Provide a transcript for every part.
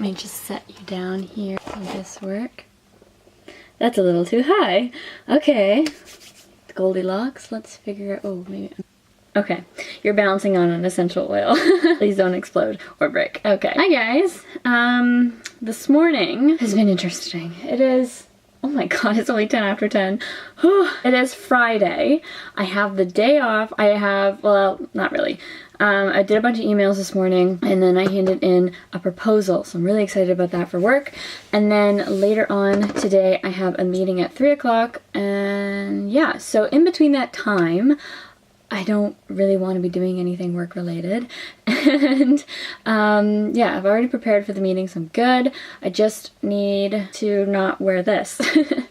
Let me just set you down here. Will this work? That's a little too high. Okay. Goldilocks. Let's figure out. Oh, maybe. Okay. You're bouncing on an essential oil. Please don't explode or break. Okay. Hi, guys. This morning has been interesting. It is. Oh my god, it's only 10 after 10. It is Friday. I have the day off. I have, well, not really. I did a bunch of emails this morning and then I handed in a proposal. So I'm really excited about that for work. And then later on today, I have a meeting at 3 o'clock. And yeah, so in between that time, I don't really want to be doing anything work related. And yeah, I've already prepared for the meeting, so I'm good. I just need to not wear this.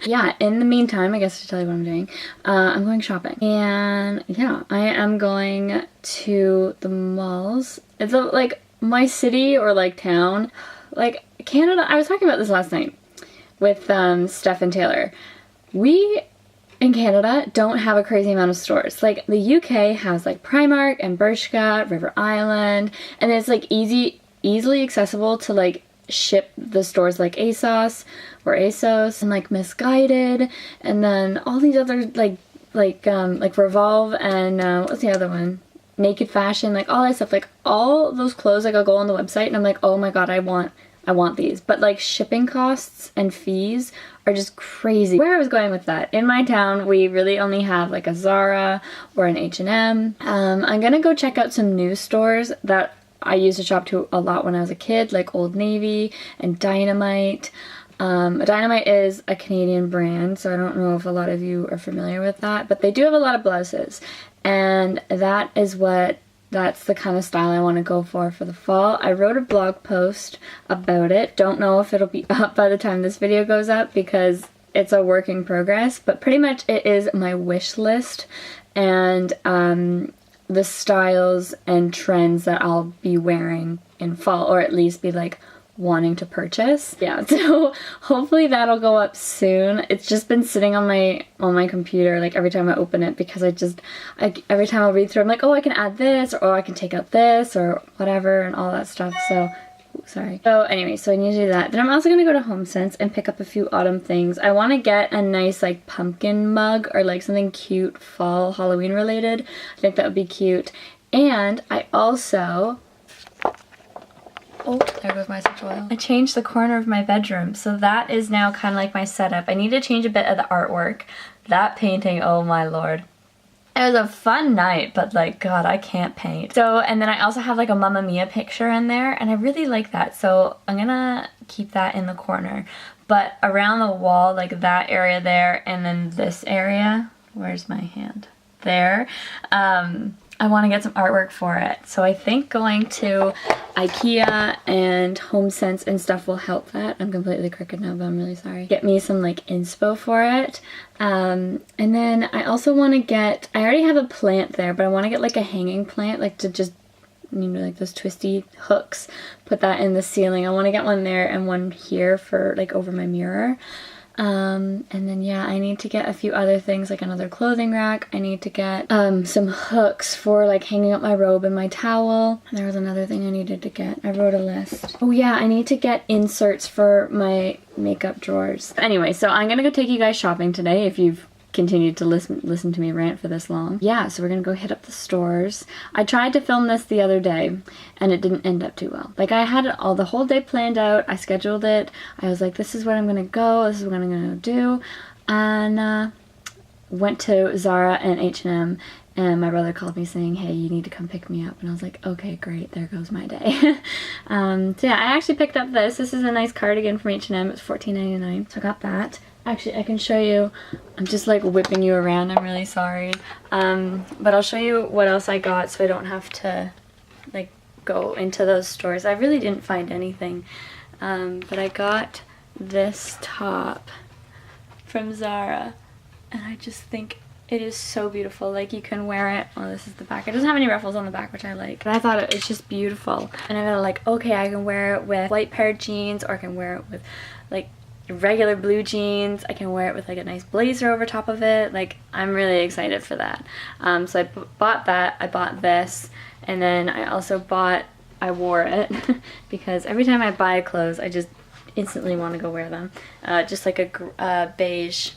Yeah, in the meantime, I guess to tell you what I'm doing, I'm going shopping. And yeah, I am going to the malls. It's like my city or like town. Like Canada, I was talking about this last night with Steph and Taylor. We in Canada don't have a crazy amount of stores. Like the UK has like Primark and Bershka, River Island, and it's like easily accessible to like ship the stores like ASOS or ASOS and like Misguided, and then all these other like Revolve and what's the other one? Naked Fashion, like all that stuff. Like all those clothes, like I'll go on the website and I'm like, oh my god, I want these. But like shipping costs and fees are just crazy. Where I was going with that, in my town we really only have like a Zara or an H&M. I'm gonna go check out some new stores that I used to shop to a lot when I was a kid, like Old Navy and Dynamite. Dynamite is a Canadian brand, so I don't know if a lot of you are familiar with that, but they do have a lot of blouses, and that's the kind of style I want to go for the fall. I wrote a blog post about it. Don't know if it'll be up by the time this video goes up because it's a work in progress, but pretty much it is my wish list and the styles and trends that I'll be wearing in fall, or at least be like wanting to purchase. Yeah, so hopefully that'll go up soon. It's just been sitting on my computer like every time I open it because every time I'll read through I'm like, oh, I can add this, or I can take out this or whatever and all that stuff. So sorry. So anyway, so I need to do that. Then I'm also gonna go to HomeSense and pick up a few autumn things. I want to get a nice like pumpkin mug or like something cute fall Halloween related. I think that would be cute. And I also, oh, there goes my essential oil. I changed the corner of my bedroom, so that is now kind of like my setup. I need to change a bit of the artwork. That painting, oh my lord. It was a fun night, but like, god, I can't paint. So, and then I also have like a Mamma Mia picture in there, and I really like that, so I'm gonna keep that in the corner. But around the wall, like that area there, and then this area, where's my hand? There. I want to get some artwork for it. So I think going to IKEA and HomeSense and stuff will help that. I'm completely crooked now, but I'm really sorry. Get me some like inspo for it. And then I also want to get, I already have a plant there, but I want to get like a hanging plant, like to just, you know, like those twisty hooks, put that in the ceiling. I want to get one there and one here for like over my mirror. And then yeah, I need to get a few other things, like another clothing rack. I need to get some hooks for like hanging up my robe and my towel. And there was another thing I needed to get. I wrote a list. Oh yeah, I need to get inserts for my makeup drawers. Anyway, so I'm gonna go take you guys shopping today if you've continued to listen to me rant for this long. Yeah, so we're gonna go hit up the stores. I tried to film this the other day and it didn't end up too well. Like I had it all the whole day planned out. I scheduled it. I was like, this is where I'm gonna go, this is what I'm gonna do, and went to Zara and H&M, and my brother called me saying, hey, you need to come pick me up, and I was like, okay, great, there goes my day. So yeah, I actually picked up this. This is a nice cardigan from H&M. It's $14.99, so I got that. Actually, I can show you. I'm just like whipping you around. I'm really sorry. But I'll show you what else I got so I don't have to like go into those stores. I really didn't find anything. But I got this top from Zara, and I just think it is so beautiful. Like you can wear it. Oh, this is the back. It doesn't have any ruffles on the back, which I like. But I thought it's just beautiful. And I'm gonna like, okay, I can wear it with white paired jeans, or I can wear it with like regular blue jeans. I can wear it with like a nice blazer over top of it. Like I'm really excited for that. So I bought that. I bought this, and then I also bought I wore it because every time I buy clothes, I just instantly want to go wear them. Just like a beige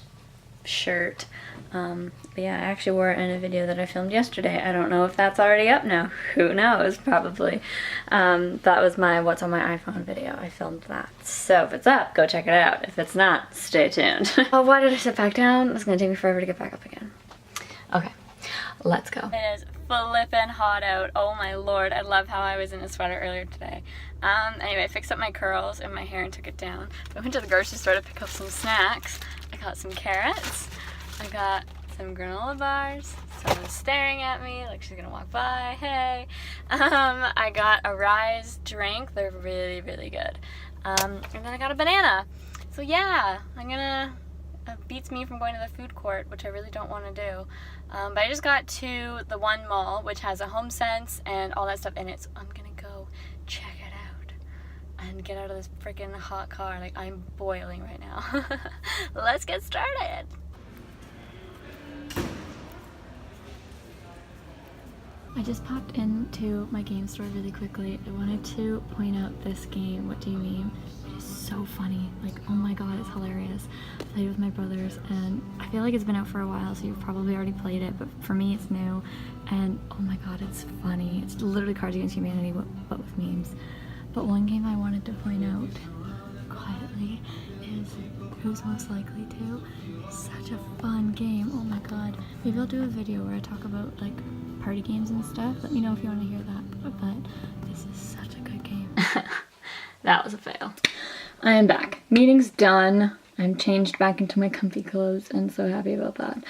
shirt. But yeah, I actually wore it in a video that I filmed yesterday. I don't know if that's already up now. Who knows? Probably. That was my What's on My iPhone video. I filmed that. So if it's up, go check it out. If it's not, stay tuned. Oh, why did I sit back down? It's gonna take me forever to get back up again. Okay, let's go. It is flippin' hot out. Oh my lord, I love how I was in a sweater earlier today. Anyway, I fixed up my curls in my hair and took it down. I went to the grocery store to pick up some snacks. I got some carrots. I got some granola bars. Someone's staring at me like she's gonna walk by. Hey. I got a Rise drink. They're really, really good. And then I got a banana. So yeah, it beats me from going to the food court, which I really don't want to do. But I just got to the one mall, which has a HomeSense and all that stuff in it. So I'm gonna go check it out and get out of this freaking hot car. Like, I'm boiling right now. Let's get started. I just popped into my game store really quickly. I wanted to point out this game, What Do You Mean? It is so funny. Like, oh my god, it's hilarious. I played with my brothers, and I feel like it's been out for a while, so you've probably already played it, but for me it's new, and oh my god, it's funny. It's literally Cards Against Humanity, but with memes. But one game I wanted to point out quietly is Who's Most Likely To. It's such a fun game. Oh my god. Maybe I'll do a video where I talk about, like, party games and stuff. Let me know if you want to hear that. But this is such a good game. That was a fail. I am back. Meeting's done. I'm changed back into my comfy clothes and so happy about that.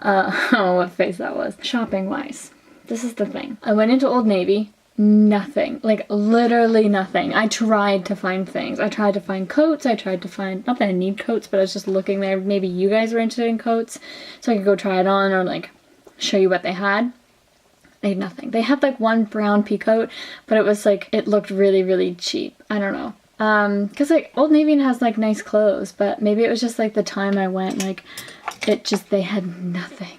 Oh, what face that was. Shopping wise, this is the thing. I went into Old Navy. Nothing. Like, literally nothing. I tried to find things. I tried to find coats. I tried to find, not that I need coats, but I was just looking there. Maybe you guys were interested in coats so I could go try it on or like show you what they had. They had nothing. They had like one brown pea coat, but it was like, it looked really, really cheap. I don't know. Cause like Old Navy has like nice clothes, but maybe it was just like the time I went, like they had nothing.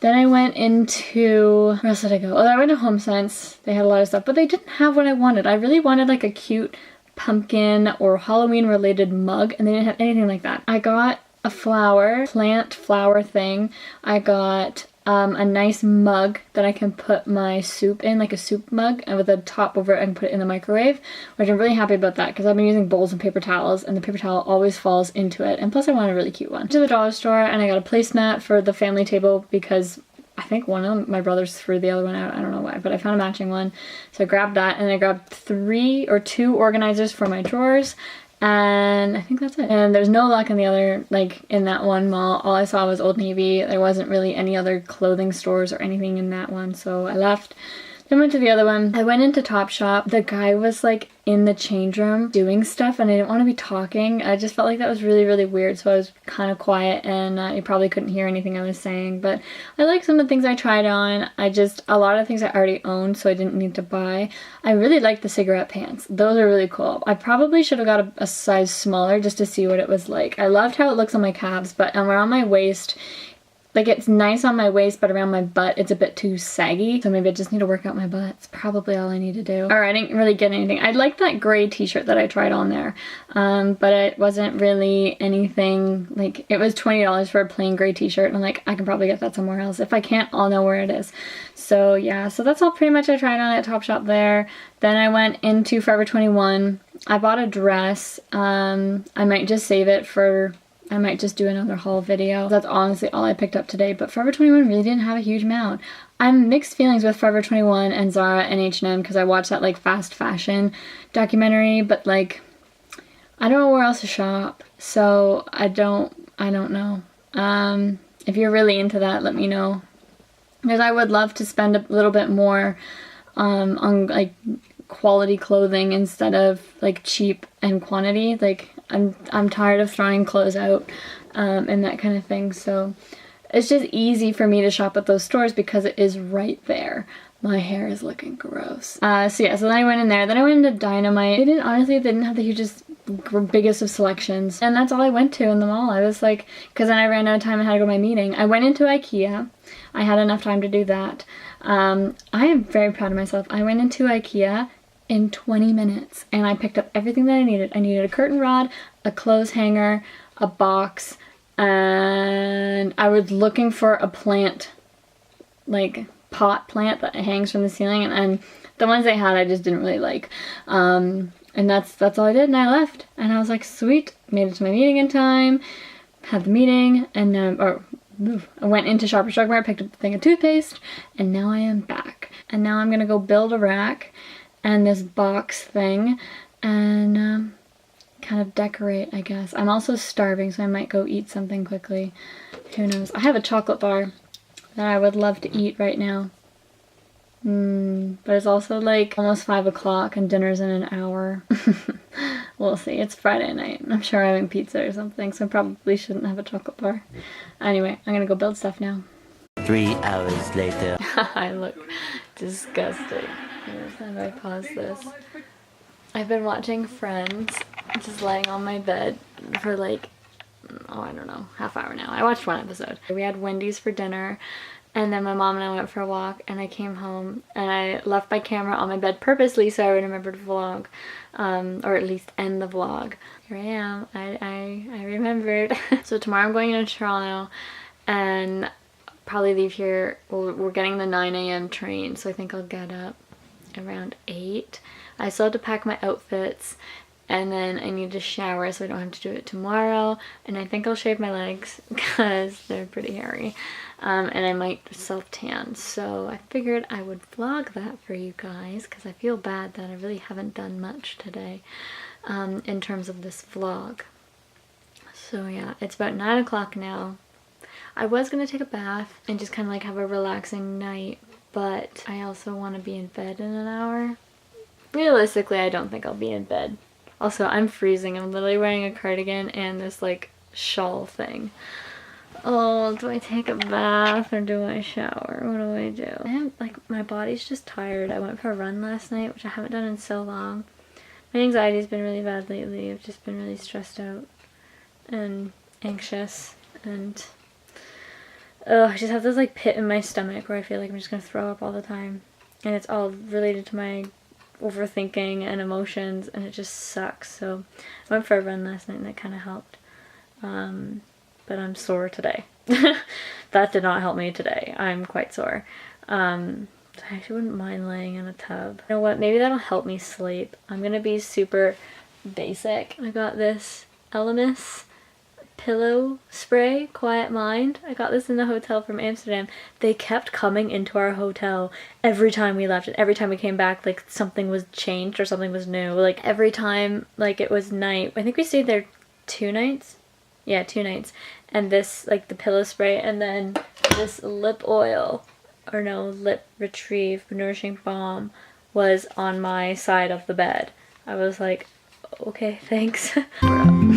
Then I went into, where else did I go? Oh, I went to HomeSense. They had a lot of stuff, but they didn't have what I wanted. I really wanted like a cute pumpkin or Halloween related mug, and they didn't have anything like that. I got a plant flower thing. I got a nice mug that I can put my soup in, like a soup mug, and with a top over it I can put it in the microwave, which I'm really happy about that because I've been using bowls and paper towels and the paper towel always falls into it, and plus I want a really cute one. To the dollar store and I got a placemat for the family table because I think one of my brothers threw the other one out. I don't know why, but I found a matching one. So I grabbed that, and I grabbed 2 organizers for my drawers. And I think that's it. And there's no luck in the other, like in that one mall. All I saw was Old Navy. There wasn't really any other clothing stores or anything in that one, so I left. Then went to the other one. I went into Topshop. The guy was like in the change room doing stuff and I didn't want to be talking. I just felt like that was really, really weird, so I was kind of quiet, and you probably couldn't hear anything I was saying. But I like some of the things I tried on. A lot of things I already owned, so I didn't need to buy. I really like the cigarette pants. Those are really cool. I probably should have got a size smaller just to see what it was like. I loved how it looks on my calves, but around my waist, like, it's nice on my waist, but around my butt it's a bit too saggy, so maybe I just need to work out my butt. It's probably all I need to do. Alright, I didn't really get anything. I liked that gray t-shirt that I tried on there, but it wasn't really anything, like, it was $20 for a plain gray t-shirt, and I'm like, I can probably get that somewhere else. If I can't, I'll know where it is. So yeah, so that's all pretty much I tried on at Topshop there. Then I went into Forever 21. I bought a dress. I might just save it for, I might just do another haul video. That's honestly all I picked up today, but Forever 21 really didn't have a huge amount. I'm mixed feelings with Forever 21 and Zara and H&M because I watched that like fast fashion documentary, but like I don't know where else to shop, so I don't know. If you're really into that, let me know, because I would love to spend a little bit more on like quality clothing instead of like cheap and quantity. Like I'm tired of throwing clothes out and that kind of thing, so it's just easy for me to shop at those stores because it is right there. My hair is looking gross. So yeah, so then I went in there. Then I went into Dynamite. They didn't have the hugest, biggest of selections, and that's all I went to in the mall. I was like, because then I ran out of time and had to go to my meeting. I went into IKEA. I had enough time to do that. I am very proud of myself. I went into IKEA in 20 minutes and I picked up everything that I needed. I needed a curtain rod, a clothes hanger, a box, and I was looking for a plant, like pot plant that hangs from the ceiling, and the ones they had I just didn't really like. And that's all I did, and I left. And I was like, sweet, made it to my meeting in time, had the meeting, and I went into Shoppers Drug Mart, picked up a thing of toothpaste, and now I am back. And now I'm gonna go build a rack and this box thing and kind of decorate, I guess. I'm also starving, so I might go eat something quickly. Who knows? I have a chocolate bar that I would love to eat right now. But it's also like almost 5 o'clock and dinner's in an hour. We'll see. It's Friday night. I'm sure I'm having pizza or something, so I probably shouldn't have a chocolate bar. Anyway, I'm gonna go build stuff now. 3 hours later. I look disgusting. How do I pause this? I've been watching Friends, just laying on my bed for like, oh, I don't know, half hour now. I watched one episode. We had Wendy's for dinner, and then my mom and I went for a walk, and I came home, and I left my camera on my bed purposely so I would remember to vlog, or at least end the vlog. Here I am. I remembered. So tomorrow I'm going into Toronto, and probably leave here. Well, we're getting the 9 a.m. train, so I think I'll get up around 8. I still have to pack my outfits, and then I need to shower so I don't have to do it tomorrow, and I think I'll shave my legs because they're pretty hairy, and I might self-tan, so I figured I would vlog that for you guys because I feel bad that I really haven't done much today in terms of this vlog. So yeah, it's about 9 o'clock now. I was gonna take a bath and just kind of like have a relaxing night, but I also want to be in bed in an hour. Realistically, I don't think I'll be in bed. Also, I'm freezing. I'm literally wearing a cardigan and this like shawl thing. Oh, do I take a bath or do I shower? What do I do? I am like, my body's just tired. I went for a run last night, which I haven't done in so long. My anxiety's been really bad lately. I've just been really stressed out and anxious, and I just have this like pit in my stomach where I feel like I'm just gonna throw up all the time, and it's all related to my overthinking and emotions, and it just sucks. So I went for a run last night and that kind of helped, but I'm sore today. That did not help me today. I'm quite sore. I actually wouldn't mind laying in a tub. You know what, maybe that'll help me sleep. I'm gonna be super basic. I got this Elemis pillow spray, Quiet Mind. I got this in the hotel from Amsterdam. They kept coming into our hotel every time we left, and every time we came back, like something was changed or something was new. Like every time, like it was night. I think we stayed there 2 nights. Yeah, 2 nights. And this, like the pillow spray, and then this lip oil, or no, lip retrieve nourishing balm was on my side of the bed. I was like, okay, thanks. We're up.